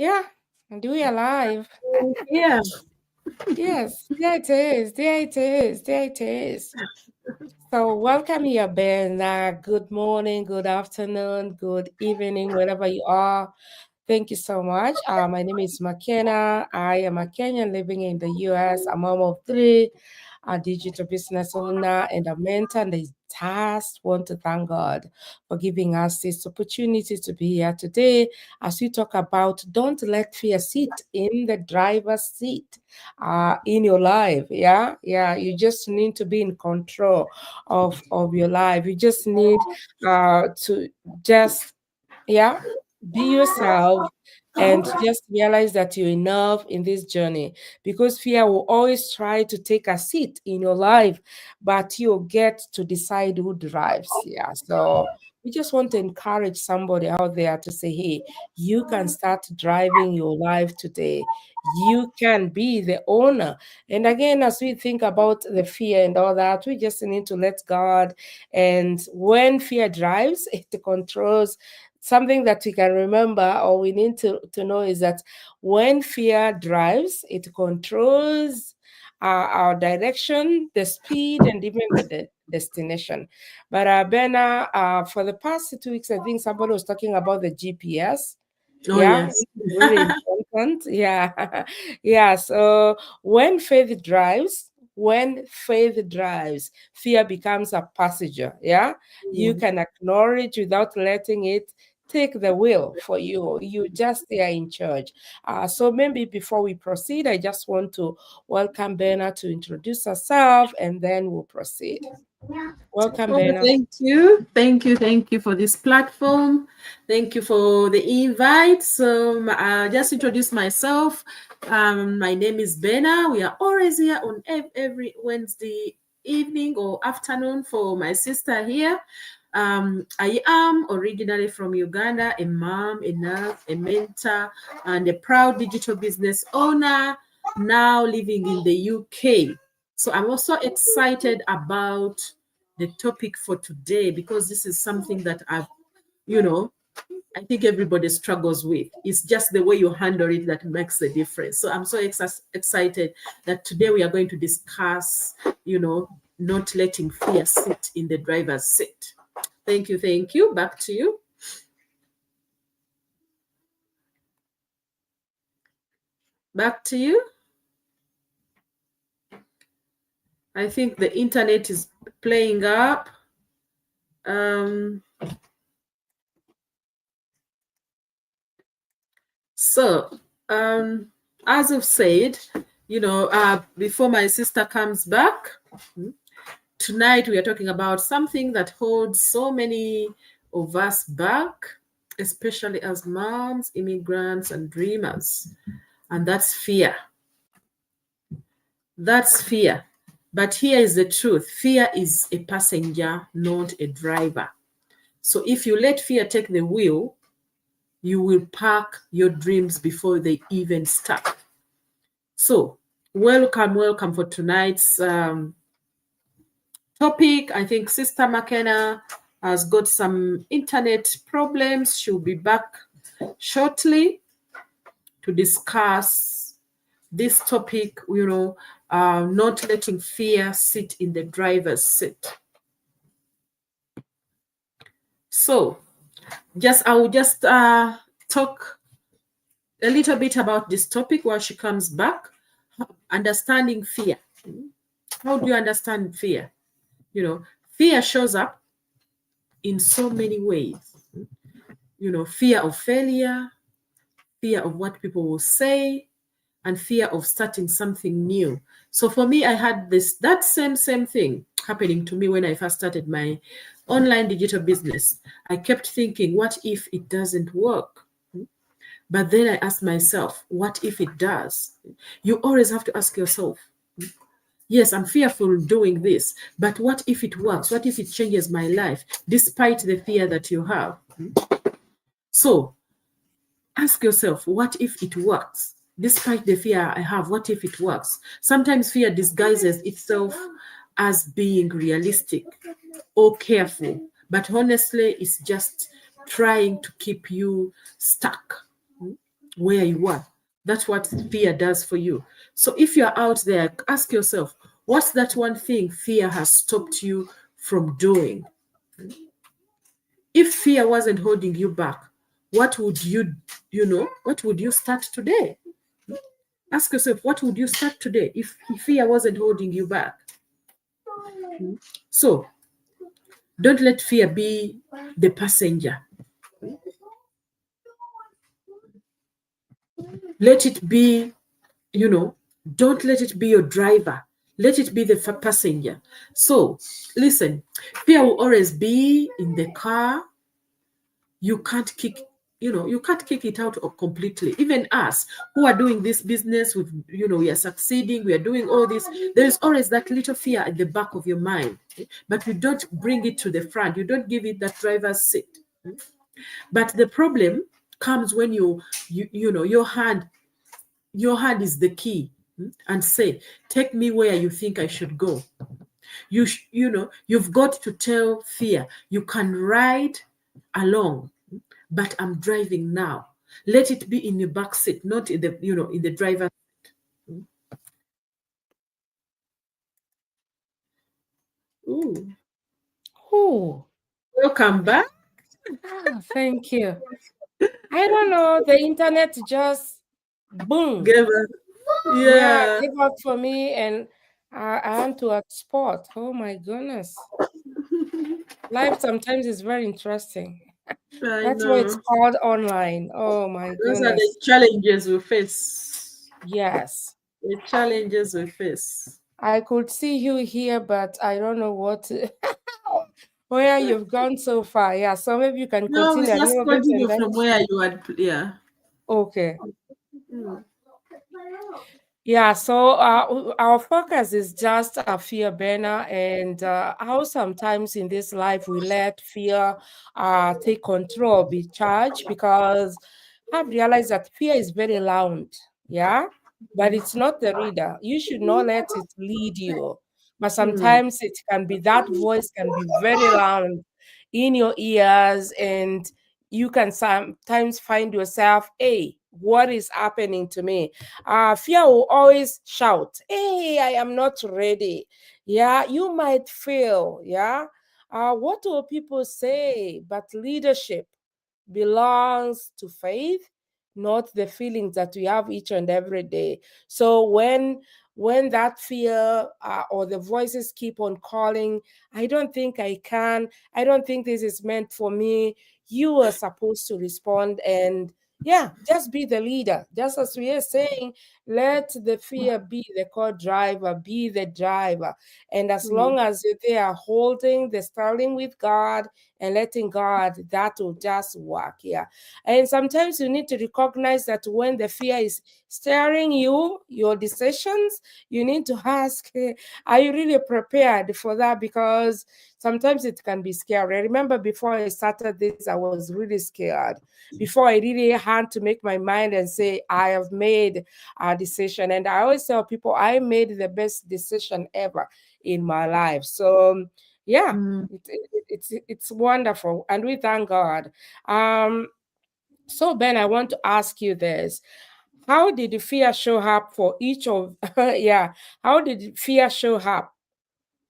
Yeah, and we alive. Yeah. Yes, there it is. There it is. There it is. So welcome here, Ben. Good morning, good afternoon, good evening, wherever you are. Thank you so much. My name is McKenna. I am a Kenyan living in the US. I'm mom of three, a digital business owner, and a mentor. And I just want to thank God for giving us this opportunity to be here today as we talk about don't let fear sit in the driver's seat in your life. Yeah. You just need to be in control of your life. You just need to just yeah be yourself and just realize that you're enough in this journey because fear will always try to take a seat in your life, but you get to decide who drives. Yeah, so we just want to encourage somebody out there to say, hey, you can start driving your life today. You can be the owner. And again, as we think about the fear and all that, we just need to let God. And when fear drives, it controls. Something that we can remember or we need to know is that when fear drives, it controls our direction, the speed, and even the destination. But Benna, for the past 2 weeks, I think somebody was talking about the GPS. Oh, Yeah, yes. which is really important. Yeah. Yeah. So when faith drives, fear becomes a passenger. Yeah. You can acknowledge without letting it take the wheel for you. You just are in charge. So maybe before we proceed, I just want to welcome Bernard to introduce herself and then we'll proceed. Welcome, Oh, Bernard. thank you. Thank you. Thank you for this platform. Thank you for the invite. So I'll just introduce myself. My name is Bena. We are always here on every Wednesday evening or afternoon for my sister here. I am originally from Uganda, a mom, a nurse, a mentor, and a proud digital business owner, now living in the UK. So I'm also excited about the topic for today because this is something that you know, I think everybody struggles with. It's just the way you handle it that makes the difference. So I'm so excited that today we are going to discuss, not letting fear sit in the driver's seat. Thank you. Thank you. Back to you. Back to you. I think the internet is playing up. Um, so, as I've said, before my sister comes back, tonight we are talking about something that holds so many of us back, especially as moms, immigrants, and dreamers, and that's fear. That's fear. But here is the truth. Fear is a passenger, not a driver. So if you let fear take the wheel, you will park your dreams before they even start. So welcome for tonight's topic. I think Sister McKenna has got some internet problems. She'll be back shortly to discuss this topic, not letting fear sit in the driver's seat. So I will just talk a little bit about this topic while she comes back. Understanding fear. How do you understand fear? Fear shows up in so many ways. Fear of failure, fear of what people will say, and fear of starting something new. So for me, I had that same thing happening to me when I first started my online digital business. I kept thinking, what if it doesn't work? But then I asked myself, what if it does? You always have to ask yourself, yes, I'm fearful doing this, but what if it works? What if it changes my life, despite the fear that you have? So ask yourself, what if it works? Despite the fear I have, what if it works? Sometimes fear disguises itself as being realistic or careful, but honestly, it's just trying to keep you stuck. where you are. That's what fear does for you. So if you're out there, ask yourself, what's that one thing fear has stopped you from doing? If fear wasn't holding you back, what would what would you start today? Ask yourself, what would you start today if fear wasn't holding you back? So don't let fear be the passenger. Let it be, you know, don't let it be your driver. Let it be the passenger. So listen, fear will always be in the car. You can't kick, you can't kick it out completely. Even us who are doing this business with, we are succeeding, we are doing all this, there is always that little fear at the back of your mind, but you don't bring it to the front. You don't give it that driver's seat. But the problem comes when your hand is the key, and say, take me where you think I should go. You've got to tell fear, you can ride along, but I'm driving now. Let it be in the back seat, not in the driver. Ooh. Oh, Welcome back. thank you. I don't know. The internet just boom. Give us- Yeah, Yeah, give up for me, and I want to export. Oh my goodness. Life sometimes is very interesting. I That's why it's know. called online. Oh my Those are the goodness. challenges we face. Yes. The challenges we face. I could see you here, but I don't know where you've gone so far. Yeah, so maybe you can No, we continue a just little bit and continue then from where you had. Yeah. okay. Mm. Yeah, so our focus is just a fear burner, and how sometimes in this life we let fear take control, be charged, because I've realized that fear is very loud, yeah, but it's not the reader. You should not let it lead you, but Mm. sometimes it can be that voice can be very loud in your ears, and you can sometimes find yourself, hey, what is happening to me? Fear will always shout, hey, I am not ready. Yeah, you might fail. Yeah. What will people say? But leadership belongs to faith, not the feelings that we have each and every day. So when that fear or the voices keep on calling, I don't think I can, I don't think this is meant for me, you are supposed to respond and yeah, just be the leader. Just as we are saying, let the fear be the co-driver, be the driver. And as Mm. long as they are holding the steering with God and letting God, that will just work. Yeah. And sometimes you need to recognize that when the fear is steering you, your decisions, you need to ask, are you really prepared for that? Because sometimes it can be scary. I remember before I started this, I was really scared. Before I really had to make my mind and say, I have made a decision. And I always tell people, I made the best decision ever in my life. So, yeah, Mm. it's wonderful. And we thank God. Um, so, Ben, I want to ask you this. How did the fear show up for each of, yeah, how did fear show up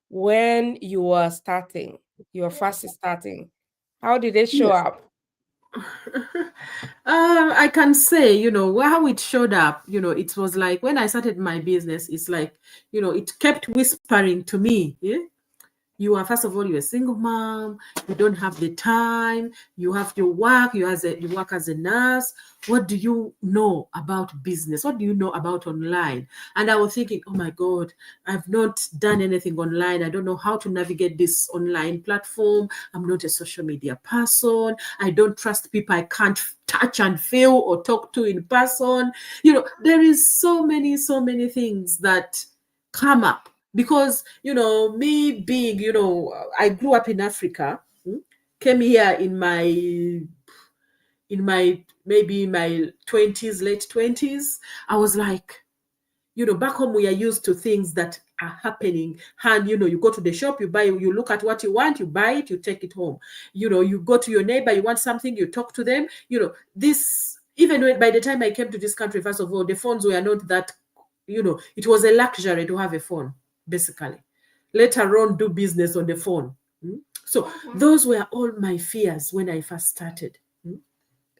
when you were starting, you were first starting? How did it show Yes. up? I can say, how it showed up, it was like when I started my business, it's like, it kept whispering to me. Yeah? You are, first of all, you're a single mom, you don't have the time, you have to work, you work as a nurse. What do you know about business? What do you know about online? And I was thinking, oh my God, I've not done anything online. I don't know how to navigate this online platform. I'm not a social media person. I don't trust people I can't touch and feel or talk to in person. There is so many things that come up because me being, I grew up in Africa, came here in my maybe my 20s, late 20s. I was like, back home we are used to things that are happening. And you go to the shop, you buy, you look at what you want, you buy it, you take it home. You go to your neighbor, you want something, you talk to them. This Even when, by the time I came to this country, first of all, the phones were not that, it was a luxury to have a phone, basically. Later on, do business on the phone. So those were all my fears when I first started.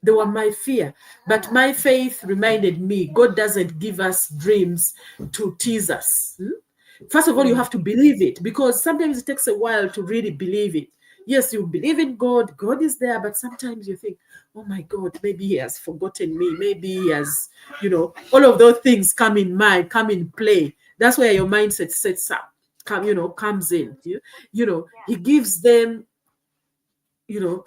They were my fear. But my faith reminded me God doesn't give us dreams to tease us. First of all, you have to believe it, because sometimes it takes a while to really believe it. Yes, you believe in God, God is there, but sometimes you think, oh my God, maybe he has forgotten me. Maybe he has, all of those things come in mind, come in play. That's where your mindset sets up, comes in. He gives them, you know,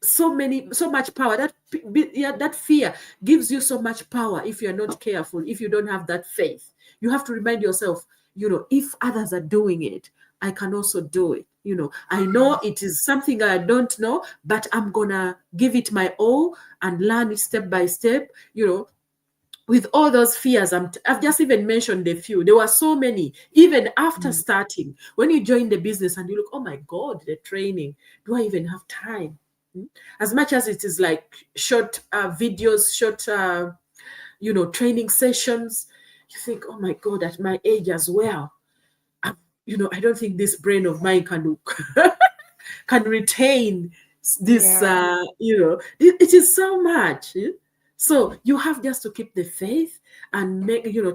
so much power. That fear gives you so much power. If you're not careful, if you don't have that faith, you have to remind yourself, if others are doing it, I can also do it. I know it is something I don't know, but I'm gonna give it my all and learn it step by step. With all those fears, I've just even mentioned a few. There were so many, even after starting. When you join the business and you look, oh my God, the training, do I even have time? As much as it is like short videos, short, training sessions, you think, oh my God, at my age as well, I don't think this brain of mine can can retain this. Yeah. It is so much. So you have just to keep the faith and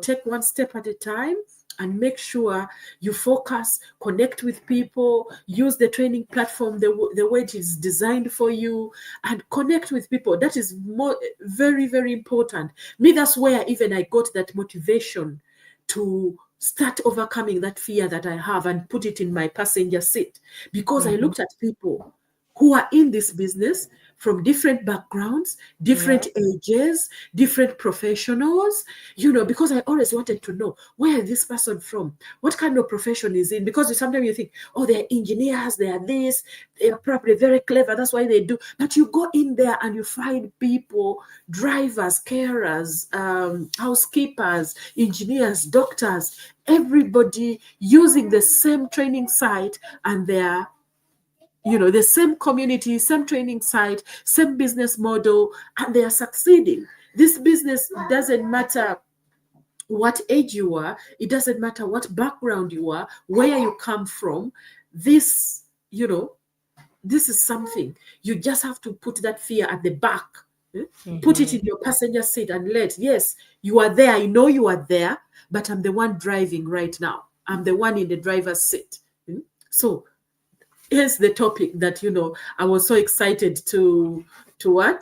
take one step at a time, and make sure you focus, connect with people, use the training platform the way it is designed for you, and connect with people. That is very, very important. Me, that's where even I got that motivation to start overcoming that fear that I have and put it in my passenger seat, because I looked at people who are in this business from different backgrounds, Yeah. different ages, different professionals, because I always wanted to know, where is this person from? What kind of profession is in? Because sometimes you think, oh, they're engineers, they are this, they're probably very clever, that's why they do. But you go in there and you find people, drivers, carers, housekeepers, engineers, doctors, everybody using the same training site, and they're the same community, same training site, same business model, and they are succeeding. This business doesn't matter what age you are, it doesn't matter what background you are, where you come from. This, this is something you just have to put that fear at the back. Put it in your passenger seat and yes, you are there. I know you are there, but I'm the one driving right now. I'm the one in the driver's seat. So here's the topic that I was so excited to to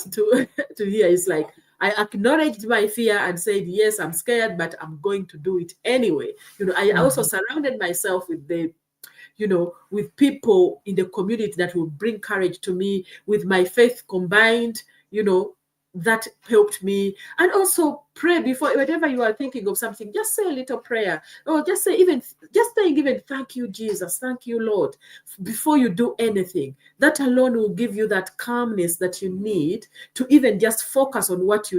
hear. Is like, I acknowledged my fear and said, yes, I'm scared, but I'm going to do it anyway. I also surrounded myself with with people in the community that will bring courage to me, with my faith combined. That helped me. And also pray before, whenever you are thinking of something, just say a little prayer, or just say, even thank you, Jesus, thank you, Lord, before you do anything. That alone will give you that calmness that you need to even just focus on what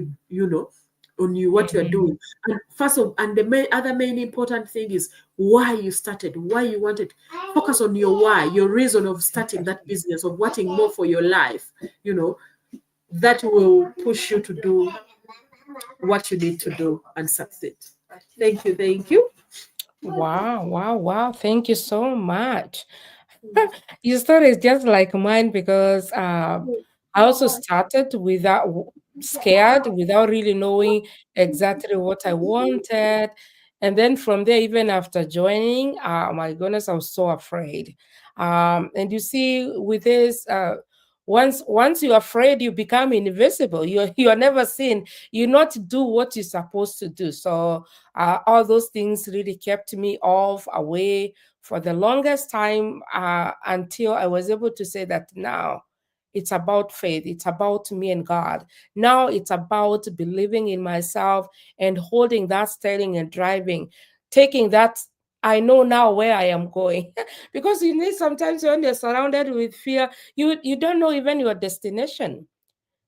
what you're doing. And the other main important thing is why you started, why you wanted. Focus on your why, your reason of starting that business, of wanting more for your life. That will push you to do what you need to do and succeed. Thank you. Thank you. Wow, wow, wow. Thank you so much. Your story is just like mine, because I also started without scared, without really knowing exactly what I wanted. And then from there, even after joining, my goodness, I was so afraid. And you see, with this, once you're afraid, you become invisible. You're never seen. You not do what you're supposed to do. So all those things really kept me off, away for the longest time, until I was able to say that now it's about faith. It's about me and God. Now it's about believing in myself and holding that steering and driving, taking that. I know now where I am going. Because you need, sometimes when you're surrounded with fear, you don't know even your destination.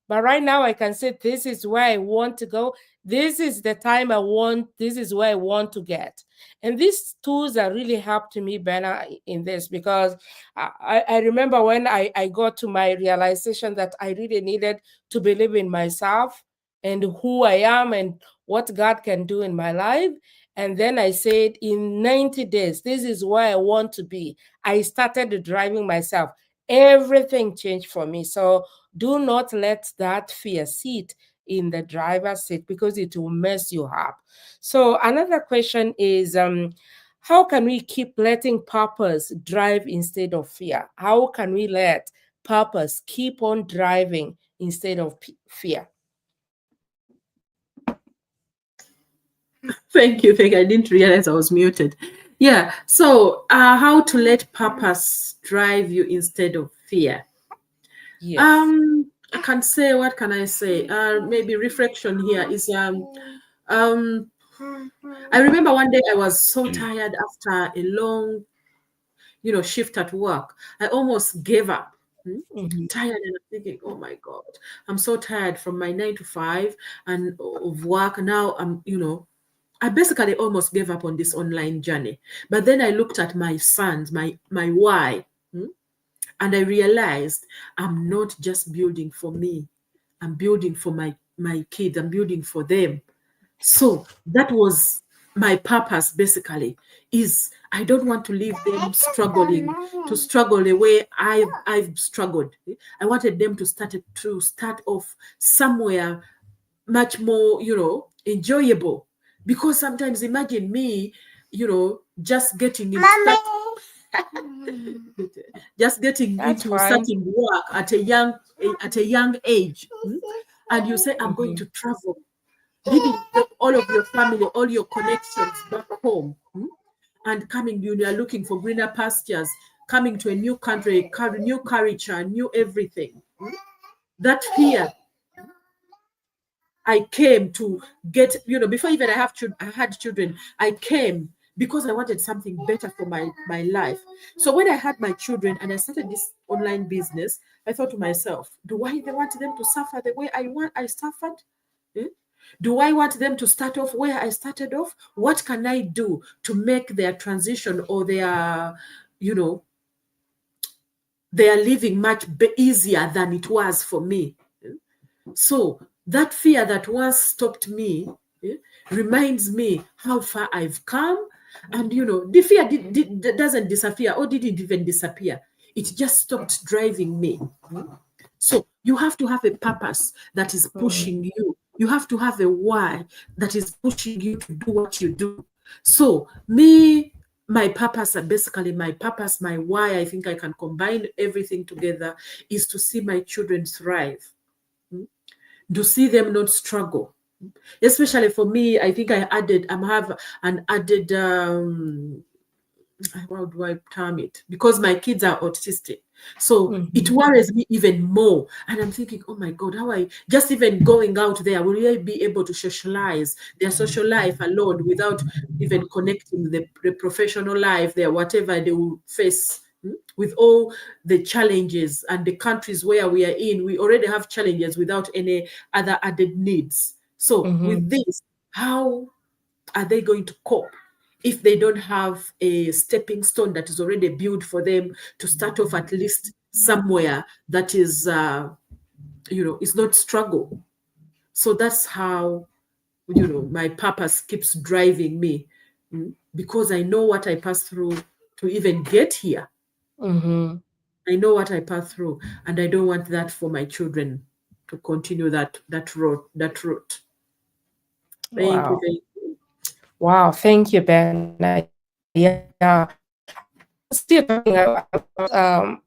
But right now, I can say this is where I want to go. This is the time I want. This is where I want to get. And these tools are really helped me, Benna, in this, because I remember when I got to my realization that I really needed to believe in myself. and who I am and what God can do in my life. And then I said, in 90 days, this is where I want to be. I started driving myself. Everything changed for me. So do not let that fear sit in the driver's seat because it will mess you up. So another question is, how can we keep letting purpose drive instead of fear? How can we let purpose keep on driving instead of fear? Thank you. Thank you. I didn't realize I was muted. Yeah. So, how to let purpose drive you instead of fear? Yes. I can say, what can I say? Maybe reflection here is um I remember one day I was so tired after a long, shift at work. I almost gave up. Mm-hmm. Tired, and I'm thinking, oh my God, I'm so tired from my 9 to 5 and of work. Now I basically almost gave up on this online journey. But then I looked at my sons, my why, and I realized I'm not just building for me. I'm building for my kids. I'm building for them. So that was my purpose basically, is I don't want to leave them struggle the way I've struggled. I wanted them to start off somewhere much more, enjoyable. Because sometimes imagine me, just just getting That's into fine. starting work at a young age. And you say, I'm going Mm-hmm. to travel, leaving all of your family, all your connections back home, and coming, you are looking for greener pastures, coming to a new country, new culture, new everything. That fear I came to get, before even I had children, I came because I wanted something better for my life. So when I had my children and I started this online business, I thought to myself, do I even want them to suffer the way I suffered? Eh? Do I want them to start off where I started off? What can I do to make their transition or you know, their living much easier than it was for me? So that fear that once stopped me, eh, reminds me how far I've come. And the fear doesn't disappear, or didn't even disappear. It just stopped driving me. So you have to have a purpose that is Mm-hmm. pushing you. You have to have a why that is pushing you to do what you do. So my purpose, and basically my purpose, my why, I think I can combine everything together, is to see my children thrive, to see them not struggle. Especially for me, I think I have an added how do I term it? Because my kids are autistic. So it Mm-hmm. worries me even more. And I'm thinking, oh my God, how I just even going out there, will I be able to socialize their social life alone without even connecting the professional life, their whatever they will face, with all the challenges and the countries where we are in? We already have challenges without any other added needs. So with Mm-hmm. this, how are they going to cope if they don't have a stepping stone that is already built for them to start off at least somewhere that is, is not struggle? So that's how, my purpose keeps driving me, because I know what I passed through to even get here. Mm-hmm. I know what I passed through, and I don't want that for my children to continue that route. Thank you. Wow. Thank you. Wow. Thank you, Ben. Yeah. Still talking about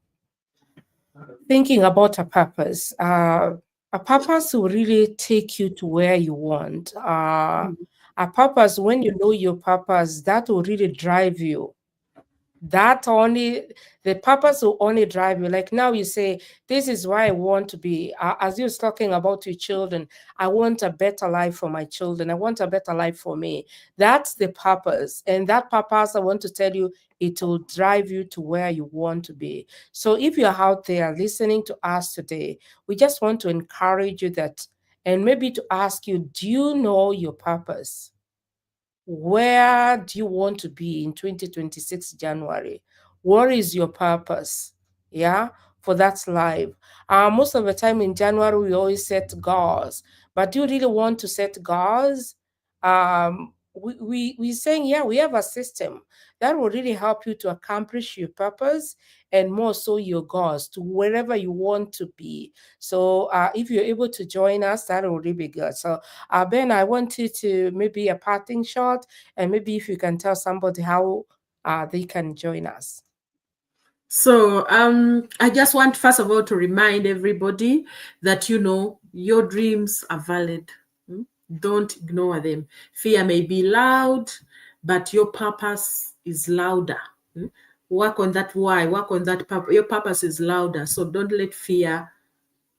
thinking about a purpose. A purpose will really take you to where you want. A purpose, when you know your purpose, that will really drive you. That only the purpose will only drive you. Like now you say, this is why I want to be. As you was talking about your children, I want a better life for my children. I want a better life for me. That's the purpose. And that purpose, I want to tell you, it will drive you to where you want to be. So if you're out there listening to us today, we just want to encourage you that, and maybe to ask you, do you know your purpose? Where do you want to be in 2026 January? What is your purpose? Yeah, for that life. Most of the time in January, we always set goals. but do you really want to set goals? We saying, yeah, we have a system that will really help you to accomplish your purpose and more so your goals to wherever you want to be. So if you're able to join us, that will really be good. So Ben, I want you to maybe a parting shot, and maybe if you can tell somebody how they can join us. So I just want first of all to remind everybody that your dreams are valid. Mm? Don't ignore them. Fear may be loud, but your purpose is louder. Mm? Work on that why. Work on that purpose. Your purpose is louder. So don't let fear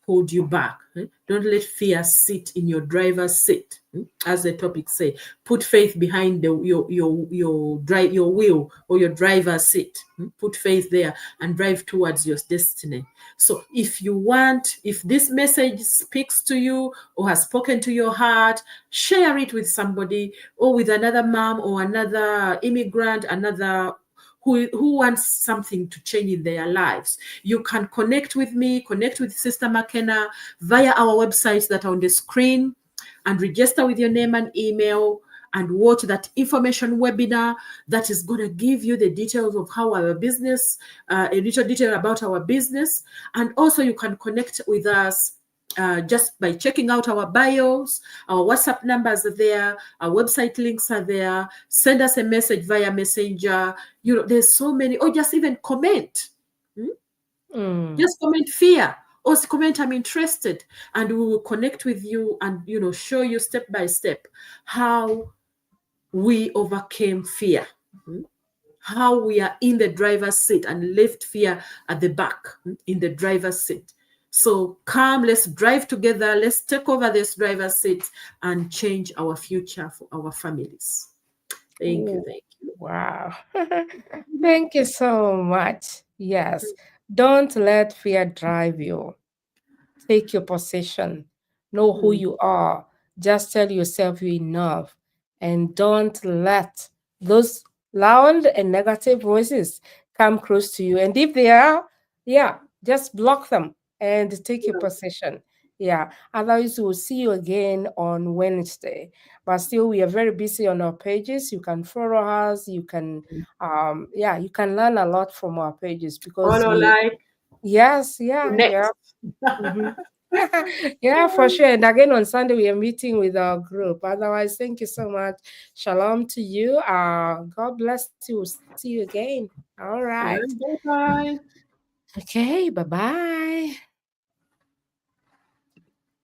hold you back. Don't let fear sit in your driver's seat, as the topic say. Put faith behind your wheel or your driver's seat. Put faith there and drive towards your destiny. So if this message speaks to you or has spoken to your heart, share it with somebody or with another mom or another immigrant, another who wants something to change in their lives. You can connect with me, connect with Sister McKenna via our websites that are on the screen, and register with your name and email and watch that information webinar that is going to give you the details of how our business, a little detail about our business. And also you can connect with us just by checking out our bios. Our WhatsApp numbers are there, our website links are there. Send us a message via Messenger. There's so many, or just even comment. Just comment fear or comment I'm interested, and we will connect with you and show you step by step how we overcame fear, how we are in the driver's seat and left fear at the back in the driver's seat. So come, let's drive together. Let's take over this driver's seat and change our future for our families. Thank you. Ooh, Thank you. wow. Thank you so much. Yes. Don't let fear drive you. Take your position. Know who Mm, you are. Just tell yourself you're enough. And don't let those loud and negative voices come close to you. And if they are, yeah, just block them and take your position. Yeah. Otherwise, we'll see you again on Wednesday. But still, we are very busy on our pages. You can follow us. You can, yeah, you can learn a lot from our pages because follow, like, yes, yeah, yeah. connect. Mhm. Yeah, for sure. And again on Sunday we are meeting with our group. Otherwise, thank you so much. Shalom to you. God bless you. We'll see you again. All right. Bye bye. Okay, bye-bye.